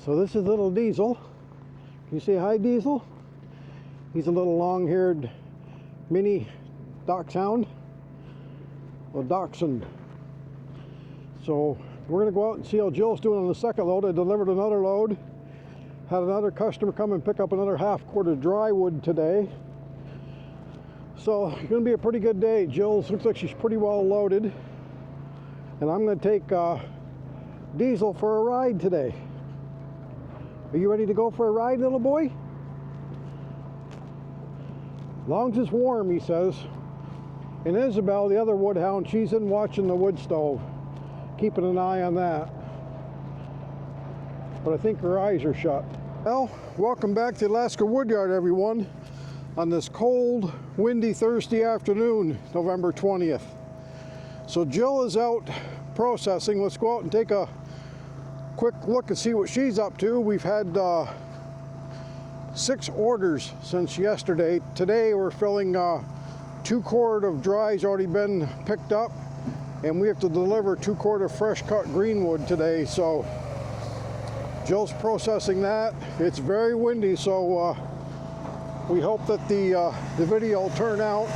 So this is little Diesel. Can you say hi, Diesel? He's a little long-haired mini dachshund. Well, dachshund. So we're going to go out and see how Jill's doing on the second load. I delivered another load. Had another customer come and pick up another half-quart of dry wood today. So it's going to be a pretty good day. Jill's looks like she's pretty well loaded. And I'm going to take Diesel for a ride today. Are you ready to go for a ride, little boy? As long as it's warm, he says. And Isabel, the other woodhound, she's in watching the wood stove, keeping an eye on that. But I think her eyes are shut. Well, welcome back to Alaska Woodyard, everyone, on this cold, windy Thursday afternoon, November 20th. So Jill is out processing. Let's go out and take a quick look and see what she's up to. We've had 6 orders since yesterday. Today we're filling 2 quart of dry's already been picked up, and we have to deliver 2 quart of fresh cut greenwood today. So Jill's processing that. It's very windy, so we hope that the video will turn out.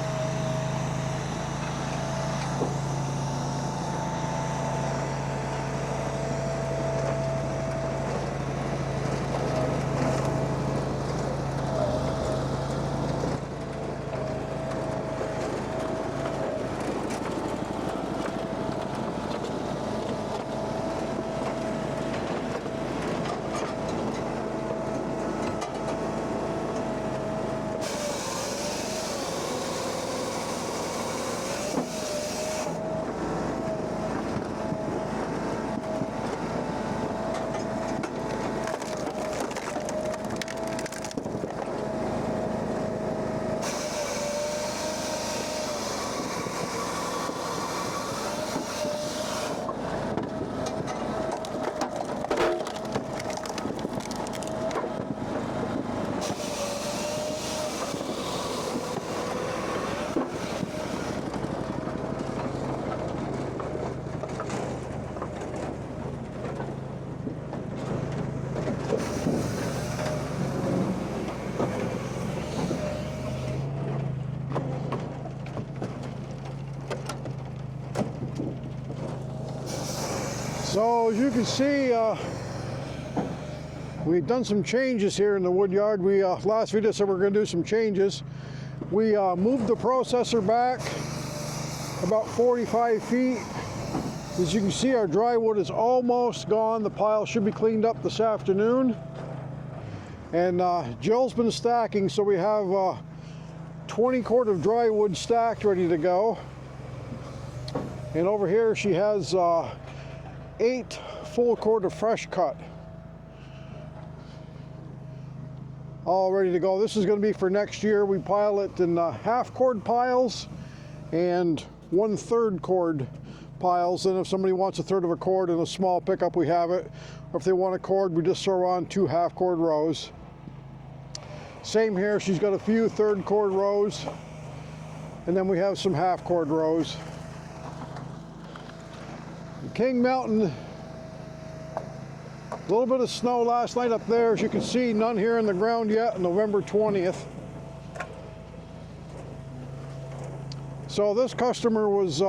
So as you can see, we've done some changes here in the woodyard. We last video said we're going to do some changes. We moved the processor back about 45 feet. As you can see, our dry wood is almost gone. The pile should be cleaned up this afternoon. And Jill's been stacking, so we have 20 quart of dry wood stacked, ready to go. And over here she has 8 full quart of fresh cut, all ready to go. This is going to be for next year. We pile it in half cord piles and 1/3 cord piles. And if somebody wants 1/3 of a cord in a small pickup, we have it. Or if they want a cord, we just throw on 2 half cord rows. Same here. She's got a few 1/3 cord rows, and then we have some half cord rows. King Mountain, a little bit of snow last night up there. As you can see, none here in the ground yet, November 20th. So this customer wants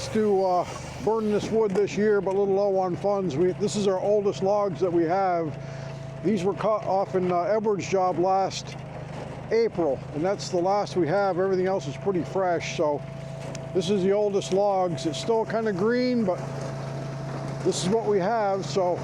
to burn this wood this year, but a little low on funds. This is our oldest logs that we have. These were cut off in Edward's job last April, and that's the last we have. Everything else is pretty fresh. So this is the oldest logs. It's still kind of green, but this is what we have. So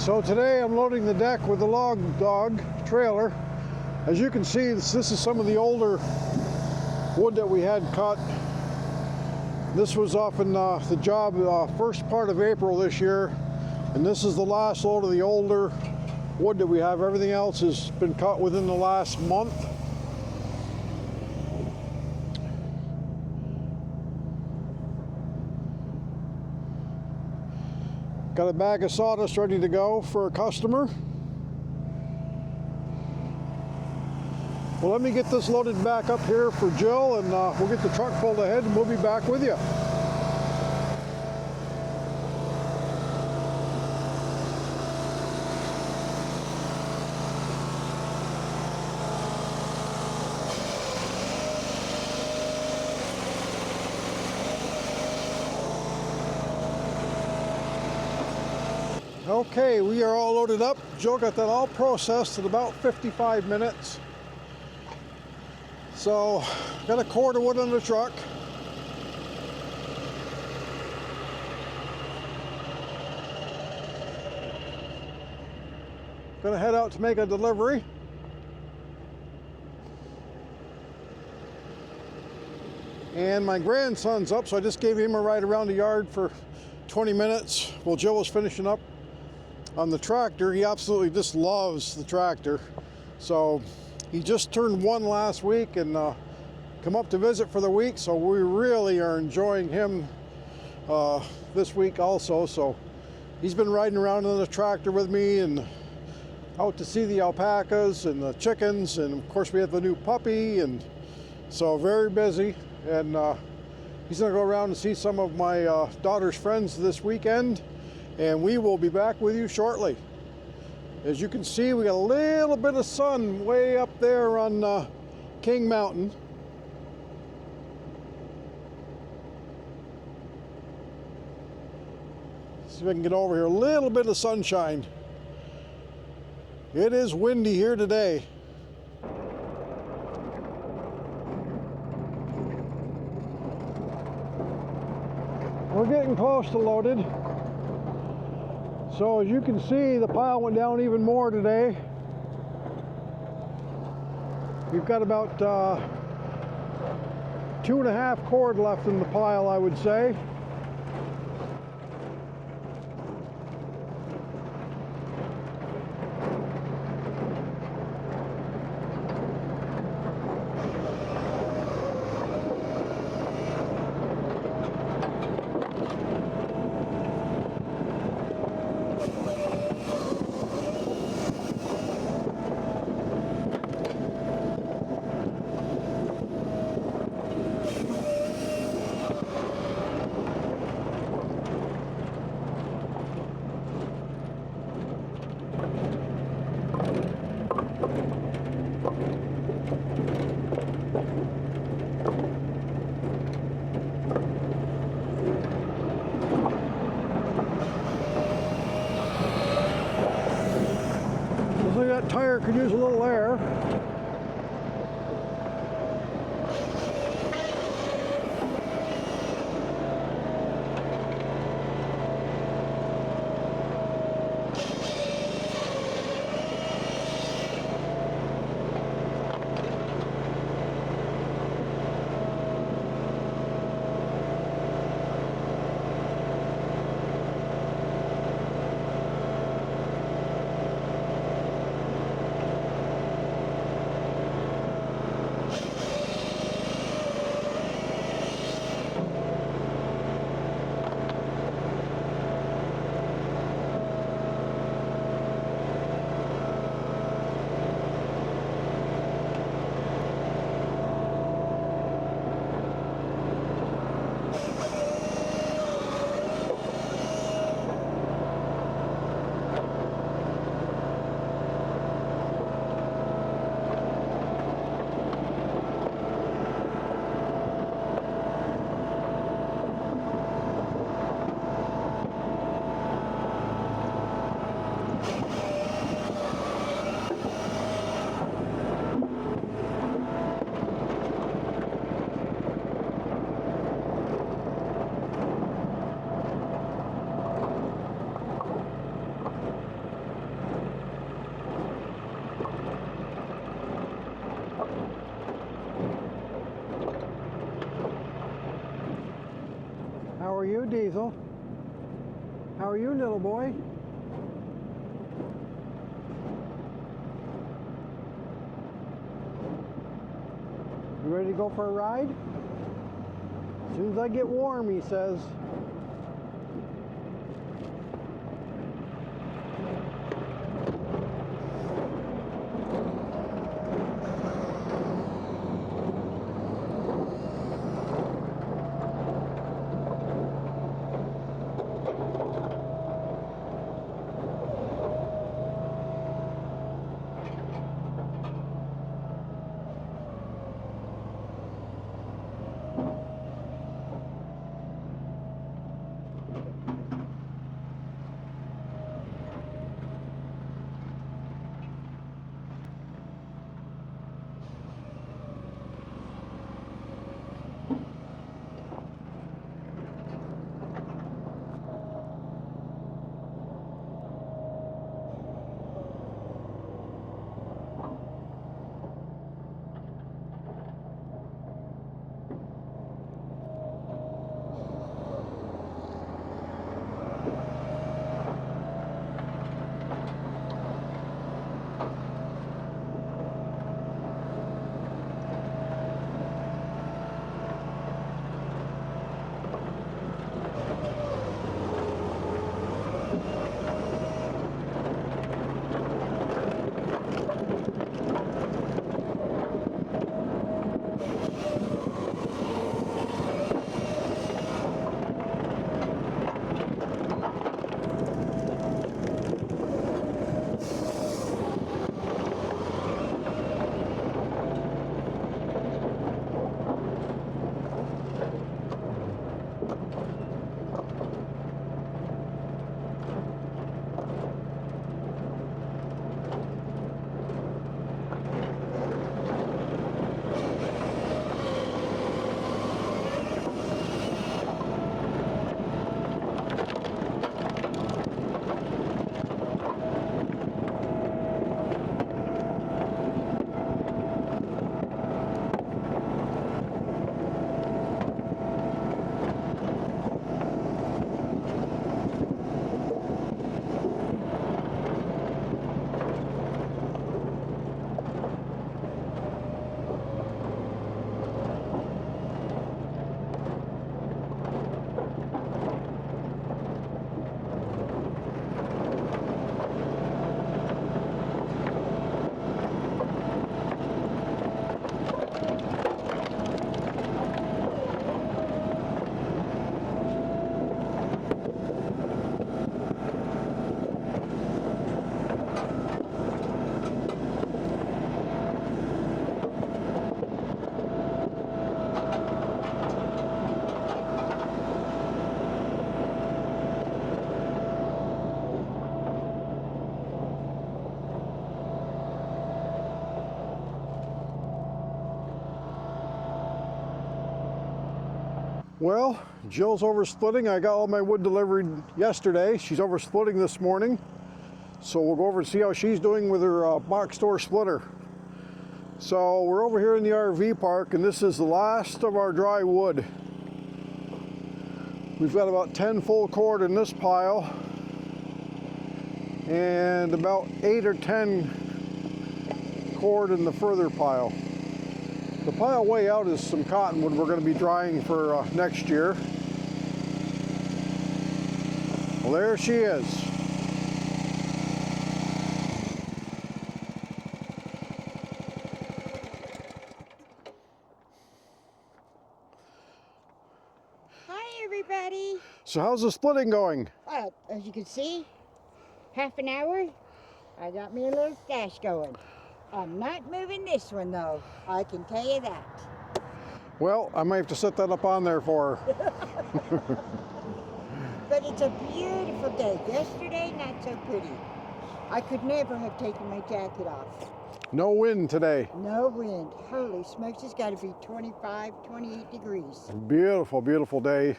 So today I'm loading the deck with the log dog trailer. As you can see, this is some of the older wood that we had cut. This was off in the job first part of April this year, and this is the last load of the older wood that we have. Everything else has been cut within the last month. Got a bag of sawdust ready to go for a customer. Well, let me get this loaded back up here for Jill, and we'll get the truck pulled ahead and we'll be back with you. Okay, we are all loaded up. Jill got that all processed in about 55 minutes. So, got a cord of wood on the truck. Gonna head out to make a delivery. And my grandson's up, so I just gave him a ride around the yard for 20 minutes while Jill was finishing up on the tractor. He absolutely just loves the tractor. So he just turned 1 last week and come up to visit for the week. So we really are enjoying him this week also. So he's been riding around on the tractor with me and out to see the alpacas and the chickens. And of course we have the new puppy, and so very busy. And he's gonna go around and see some of my daughter's friends this weekend. And we will be back with you shortly. As you can see, we got a little bit of sun way up there on King Mountain. See if I can get over here. A little bit of sunshine. It is windy here today. We're getting close to loaded. So as you can see, the pile went down even more today. We've got about 2.5 cord left in the pile, I would say. That tire could use a little air. are you, Diesel? How are you, little boy? You ready to go for a ride? As soon as I get warm, he says. Well, Jill's over splitting. I got all my wood delivered yesterday. She's over splitting this morning. So we'll go over and see how she's doing with her box store splitter. So we're over here in the RV park, and this is the last of our dry wood. We've got about 10 full cord in this pile and about 8 or 10 cord in the further pile. The pile way out is some cottonwood we're going to be drying for next year. Well, there she is. Hi, everybody. So how's the splitting going? As you can see, half an hour, I got me a little stash going. I'm not moving this one, though. I can tell you that. Well, I might have to set that up on there for her. But it's a beautiful day. Yesterday, not so pretty. I could never have taken my jacket off. No wind today. No wind. Holy smokes, it's got to be 25, 28 degrees. Beautiful, beautiful day.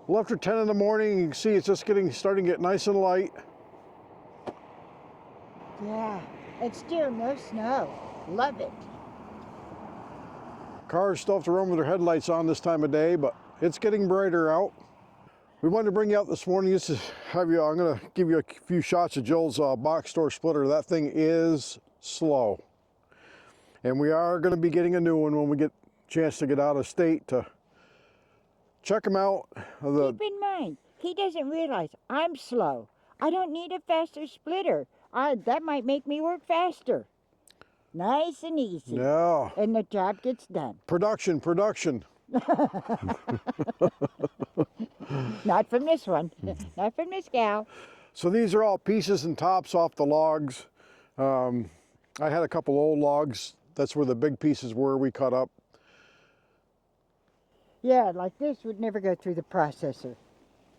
Well, after 10 in the morning, you can see it's just starting to get nice and light. Yeah, and still no snow. Love it. Cars still have to run with their headlights on this time of day, but It's getting brighter out. We wanted to bring you out this morning just to have you, I'm gonna give you a few shots of Joel's box store splitter. That thing is slow. And we are gonna be getting a new one when we get a chance to get out of state to check them out. Keep in mind, he doesn't realize I'm slow. I don't need a faster splitter. That might make me work faster. Nice and easy. Yeah. And the job gets done. Production. Not from this one. Not from this gal. So these are all pieces and tops off the logs. I had a couple old logs. That's where the big pieces were we cut up. Yeah, like this would never go through the processor.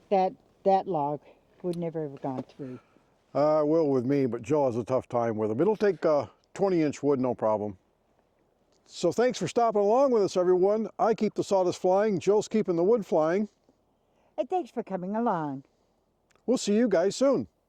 That log would never have gone through. Will with me, but Joe has a tough time with them. It'll take 20-inch wood, no problem. So thanks for stopping along with us, everyone. I keep the sawdust flying. Joe's keeping the wood flying. And thanks for coming along. We'll see you guys soon.